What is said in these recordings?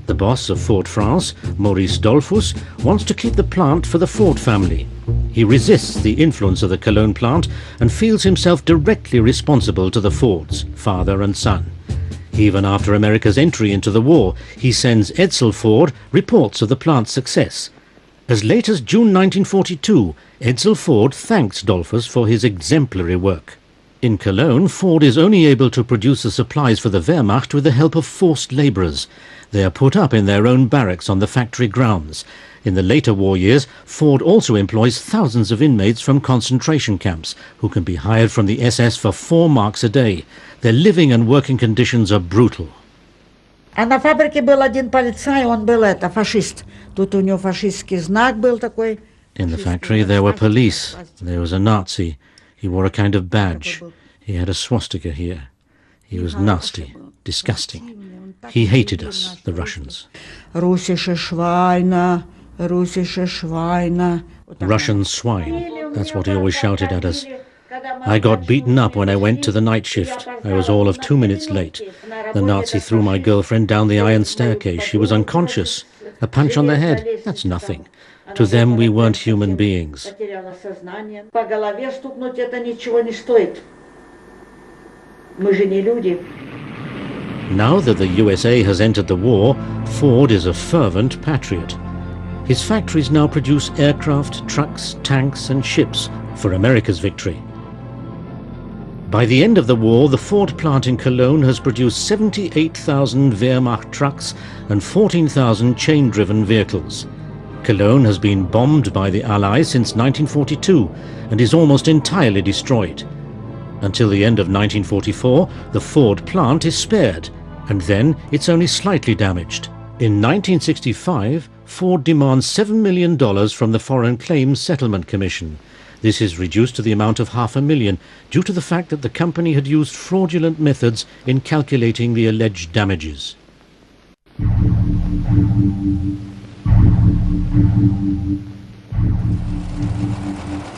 The boss of Ford France, Maurice Dollfuss, wants to keep the plant for the Ford family. He resists the influence of the Cologne plant and feels himself directly responsible to the Fords, father and son. Even after America's entry into the war, he sends Edsel Ford reports of the plant's success. As late as June 1942, Edsel Ford thanks Dollfuss for his exemplary work. In Cologne, Ford is only able to produce the supplies for the Wehrmacht with the help of forced labourers. They are put up in their own barracks on the factory grounds. In the later war years, Ford also employs thousands of inmates from concentration camps, who can be hired from the SS for 4 marks a day. Their living and working conditions are brutal. А на фабрике был один полицай, он был фашист. Тут у него фашистский знак был такой. In the factory there were police. There was a Nazi. He wore a kind of badge. He had a swastika here. He was nasty, disgusting. He hated us, the Russians. Russische Schweine, russische Schweine. Russian swine. That's what he always shouted at us. I got beaten up when I went to the night shift. I was all of 2 minutes late. The Nazi threw my girlfriend down the iron staircase. She was unconscious. A punch on the head, that's nothing. To them, we weren't human beings. Now that the USA has entered the war, Ford is a fervent patriot. His factories now produce aircraft, trucks, tanks and ships for America's victory. By the end of the war, the Ford plant in Cologne has produced 78,000 Wehrmacht trucks and 14,000 chain-driven vehicles. Cologne has been bombed by the Allies since 1942 and is almost entirely destroyed. Until the end of 1944, the Ford plant is spared, and then it's only slightly damaged. In 1965, Ford demands $7 million from the Foreign Claims Settlement Commission. This is reduced to the amount of $500,000 due to the fact that the company had used fraudulent methods in calculating the alleged damages.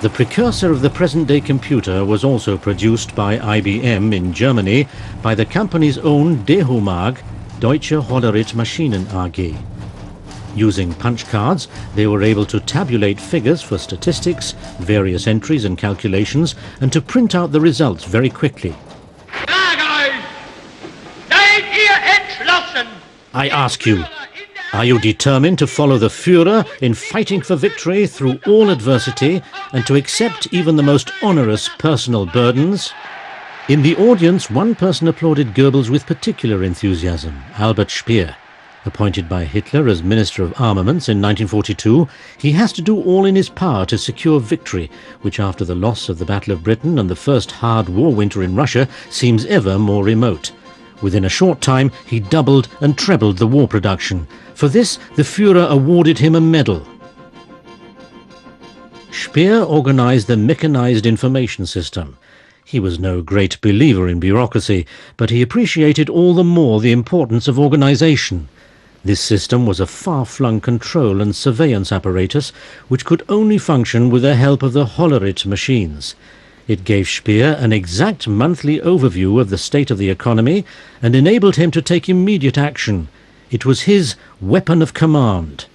The precursor of the present-day computer was also produced by IBM in Germany by the company's own DHOMAG, Deutsche Hollerith Maschinen AG. Using punch cards, they were able to tabulate figures for statistics, various entries and calculations, and to print out the results very quickly. I ask you, are you determined to follow the Führer in fighting for victory through all adversity and to accept even the most onerous personal burdens? In the audience, one person applauded Goebbels with particular enthusiasm, Albert Speer. Appointed by Hitler as Minister of Armaments in 1942, he has to do all in his power to secure victory, which after the loss of the Battle of Britain and the first hard war winter in Russia seems ever more remote. Within a short time, he doubled and trebled the war production. For this, the Führer awarded him a medal. Speer organized the mechanized information system. He was no great believer in bureaucracy, but he appreciated all the more the importance of organization. This system was a far-flung control and surveillance apparatus which could only function with the help of the Hollerith machines. It gave Speer an exact monthly overview of the state of the economy and enabled him to take immediate action. It was his weapon of command.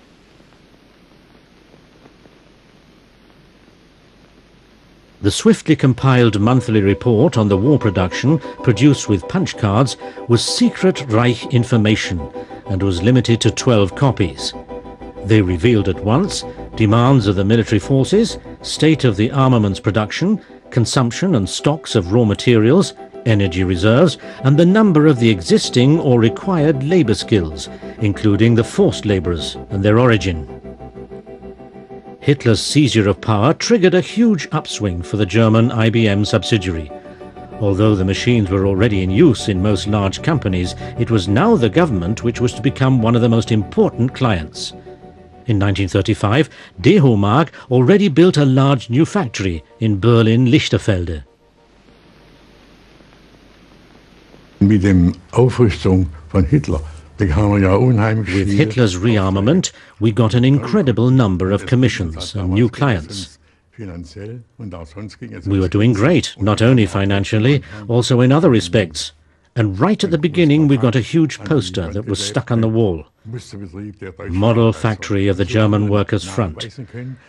The swiftly compiled monthly report on the war production, produced with punch cards, was secret Reich information and was limited to 12 copies. They revealed at once demands of the military forces, state of the armaments production, consumption and stocks of raw materials, energy reserves, and the number of the existing or required labour skills, including the forced labourers and their origin. Hitler's seizure of power triggered a huge upswing for the German IBM subsidiary. Although the machines were already in use in most large companies, it was now the government which was to become one of the most important clients. In 1935, DHOMAG already built a large new factory in Berlin-Lichterfelde. Mit der Aufrüstung von Hitler. With Hitler's rearmament, we got an incredible number of commissions and new clients. We were doing great, not only financially, also in other respects. And right at the beginning, we got a huge poster that was stuck on the wall. model factory of the German Workers' Front.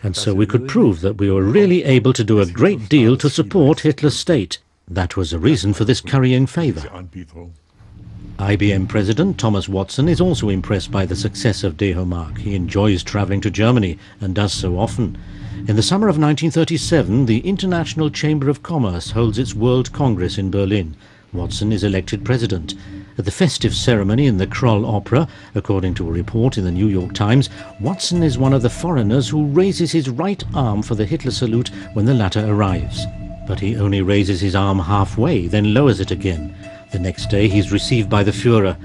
And so we could prove that we were really able to do a great deal to support Hitler's state. That was a reason for this currying favor. IBM President Thomas Watson is also impressed by the success of Dehomark. He enjoys traveling to Germany and does so often. In the summer of 1937, the International Chamber of Commerce holds its World Congress in Berlin. Watson is elected president. At the festive ceremony in the Kroll Opera, according to a report in the New York Times, Watson is one of the foreigners who raises his right arm for the Hitler salute when the latter arrives. But he only raises his arm halfway, then lowers it again. The next day he's received by the Führer.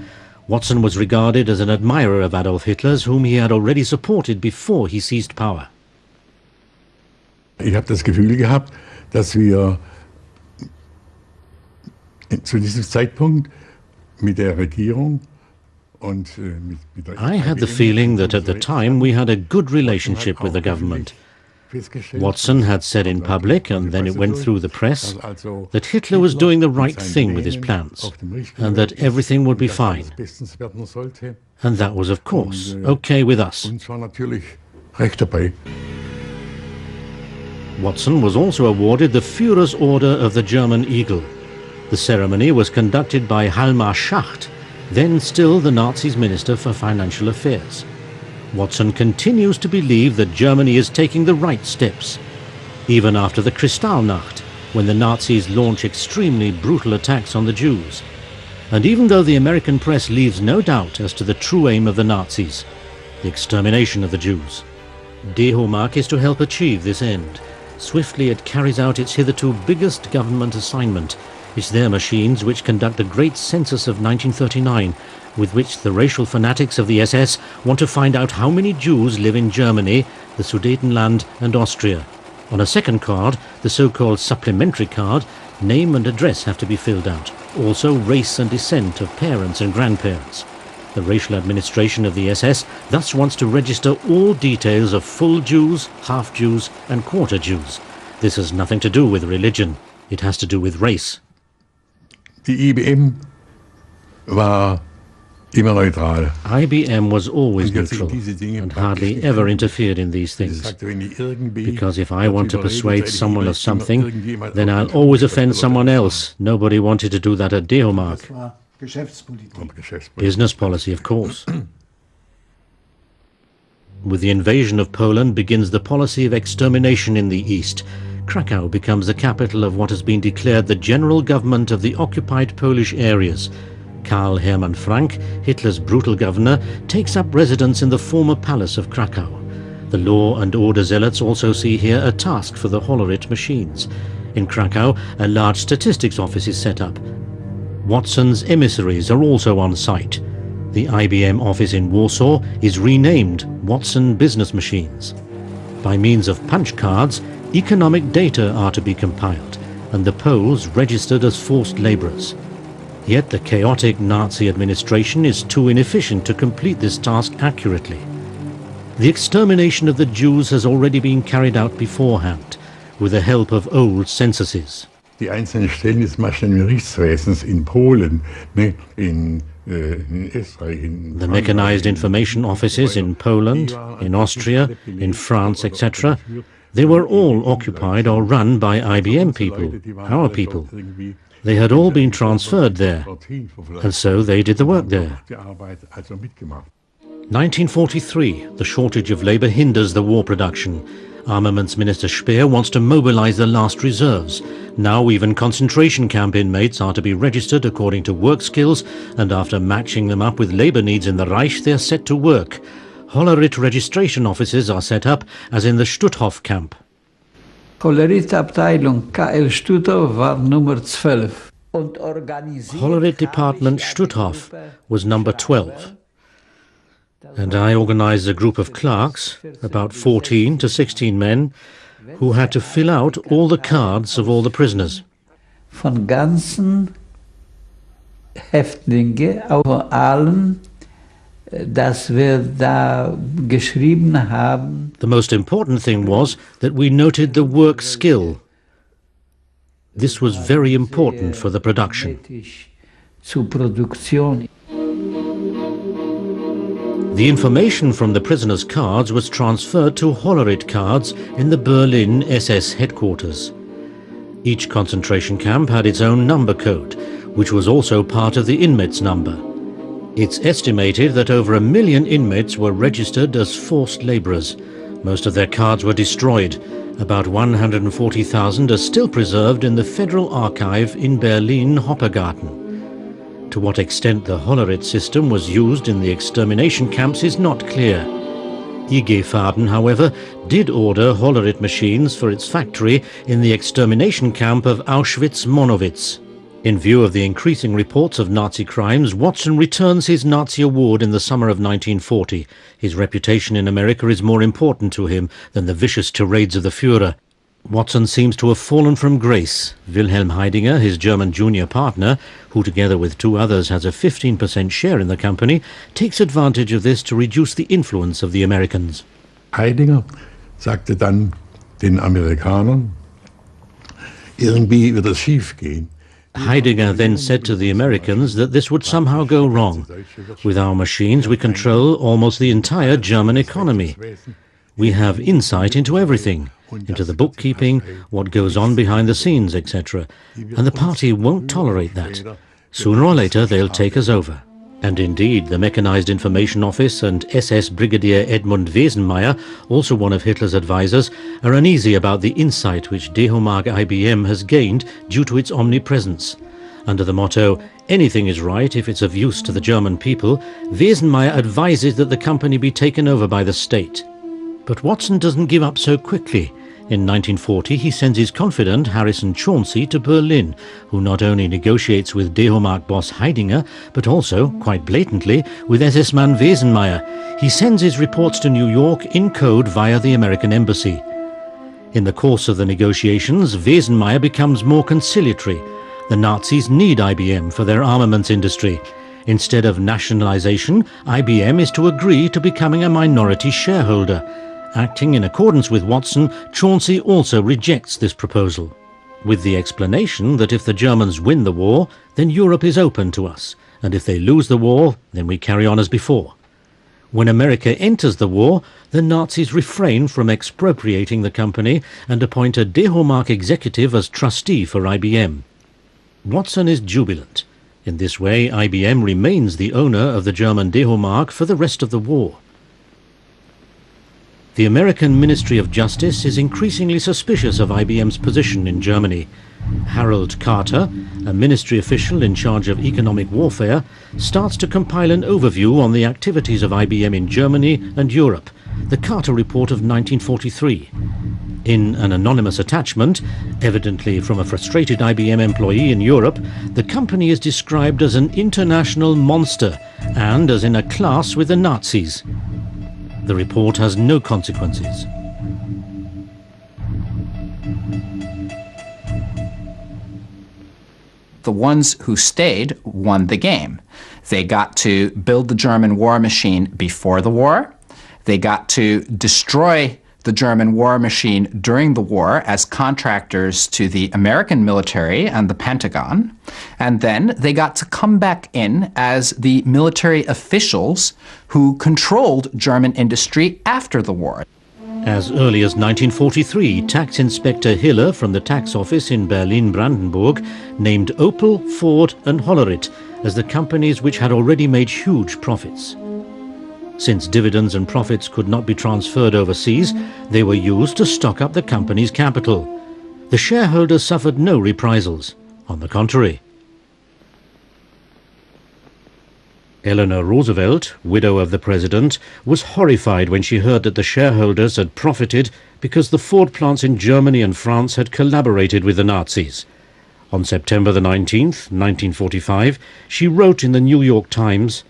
Watson was regarded as an admirer of Adolf Hitler's, whom he had already supported before he seized power. Ich habe das Gefühl gehabt, dass wir zu diesem Zeitpunkt mit der Regierung und mit der I had the feeling that at the time we had a good relationship with the government. Watson had said in public, and then it went through the press, that Hitler was doing the right thing with his plans, and that everything would be fine. And that was, of course, okay with us. Watson was also awarded the Führer's Order of the German Eagle. The ceremony was conducted by Hjalmar Schacht, then still the Nazis' Minister for Financial Affairs. Watson continues to believe that Germany is taking the right steps. Even after the Kristallnacht, when the Nazis launch extremely brutal attacks on the Jews. And even though the American press leaves no doubt as to the true aim of the Nazis, the extermination of the Jews. Dehomark is to help achieve this end. Swiftly it carries out its hitherto biggest government assignment. It's their machines which conduct the great census of 1939, with which the racial fanatics of the SS want to find out how many Jews live in Germany, the Sudetenland and Austria. On a second card, the so-called supplementary card, name and address have to be filled out. Also race and descent of parents and grandparents. The racial administration of the SS thus wants to register all details of full Jews, half Jews and quarter Jews. This has nothing to do with religion. It has to do with race. Die IBM war immer neutral. IBM was always neutral and hardly ever interfered in these things. Because if I want to persuade someone of something, then I'll always offend someone else. Nobody wanted to do that at Dehomark. Business policy, of course. With the invasion of Poland begins the policy of extermination in the east. Krakow becomes the capital of what has been declared the general government of the occupied Polish areas. Karl Hermann Frank, Hitler's brutal governor, takes up residence in the former palace of Krakow. The law and order zealots also see here a task for the Hollerith machines. In Krakow, a large statistics office is set up. Watson's emissaries are also on site. The IBM office in Warsaw is renamed Watson Business Machines. By means of punch cards, economic data are to be compiled, and the Poles registered as forced laborers. Yet the chaotic Nazi administration is too inefficient to complete this task accurately. The extermination of the Jews has already been carried out beforehand, with the help of old censuses. Die einzelnen Stellen des Maschinerie-Gerichtswesens in Polen, in Österreich, in the mechanized information offices in Poland, in Austria, in France, etc., they were all occupied or run by IBM people, our people. They had all been transferred there, and so they did the work there. 1943, the shortage of labor hinders the war production. Armaments Minister Speer wants to mobilize the last reserves. Now even concentration camp inmates are to be registered according to work skills, and after matching them up with labor needs in the Reich, they are set to work. Hollerith registration offices are set up, as in the Stutthof camp. Hollerith Abteilung KL Stutthof war Nummer 12. Hollerith Department Stutthof was number 12. And I organized a group of clerks, about 14 to 16 men, who had to fill out all the cards of all the prisoners. Von ganzen Häftlinge, von allen, dass wir da geschrieben haben. The most important thing was that we noted the work skill. This was very important for the production. Zur Produktion. The information from the prisoners' cards was transferred to Hollerith cards in the Berlin SS headquarters. Each concentration camp had its own number code, which was also part of the inmates' number. It's estimated that over 1 million inmates were registered as forced labourers. Most of their cards were destroyed. About 140,000 are still preserved in the Federal Archive in Berlin-Hoppegarten. To what extent the Hollerith system was used in the extermination camps is not clear. IG Farben, however, did order Hollerith machines for its factory in the extermination camp of Auschwitz-Monowitz. In view of the increasing reports of Nazi crimes, Watson returns his Nazi award in the summer of 1940. His reputation in America is more important to him than the vicious tirades of the Führer. Watson seems to have fallen from grace. Wilhelm Heidinger, his German junior partner, who together with 2 others has a 15% share in the company, takes advantage of this to reduce the influence of the Americans. Heidinger sagte dann den Amerikanern, irgendwie wird es schief gehen. Heidinger then said to the Americans that this would somehow go wrong. With our machines we control almost the entire German economy. We have insight into everything, into the bookkeeping, what goes on behind the scenes, etc. And the party won't tolerate that. Sooner or later they'll take us over. And indeed, the Mechanized Information Office and SS Brigadier Edmund Wesenmeyer, also one of Hitler's advisors, are uneasy about the insight which Dehomag IBM has gained due to its omnipresence. Under the motto, anything is right if it's of use to the German people, Wesenmeyer advises that the company be taken over by the state. But Watson doesn't give up so quickly. In 1940 he sends his confidant Harrison Chauncey to Berlin, who not only negotiates with Dehomag boss Heidinger, but also, quite blatantly, with SS-man Wesenmeyer. He sends his reports to New York in code via the American embassy. In the course of the negotiations, Wesenmeyer becomes more conciliatory. The Nazis need IBM for their armaments industry. Instead of nationalization, IBM is to agree to becoming a minority shareholder. Acting in accordance with Watson, Chauncey also rejects this proposal, with the explanation that if the Germans win the war, then Europe is open to us, and if they lose the war, then we carry on as before. When America enters the war, the Nazis refrain from expropriating the company and appoint a Dehomag executive as trustee for IBM. Watson is jubilant. In this way, IBM remains the owner of the German Dehomag for the rest of the war. The American Ministry of Justice is increasingly suspicious of IBM's position in Germany. Harold Carter, a ministry official in charge of economic warfare, starts to compile an overview on the activities of IBM in Germany and Europe, the Carter Report of 1943. In an anonymous attachment, evidently from a frustrated IBM employee in Europe, the company is described as an international monster and as in a class with the Nazis. The report has no consequences. The ones who stayed won the game. They got to build the German war machine before the war. They got to destroy the German war machine during the war as contractors to the American military and the Pentagon. And then they got to come back in as the military officials who controlled German industry after the war. As early as 1943, Tax Inspector Hiller from the tax office in Berlin-Brandenburg named Opel, Ford and Hollerith as the companies which had already made huge profits. Since dividends and profits could not be transferred overseas, they were used to stock up the company's capital. The shareholders suffered no reprisals. On the contrary. Eleanor Roosevelt, widow of the president, was horrified when she heard that the shareholders had profited because the Ford plants in Germany and France had collaborated with the Nazis. On September the 19th, 1945, she wrote in the New York Times,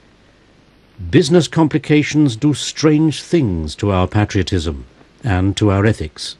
"Business complications do strange things to our patriotism and to our ethics."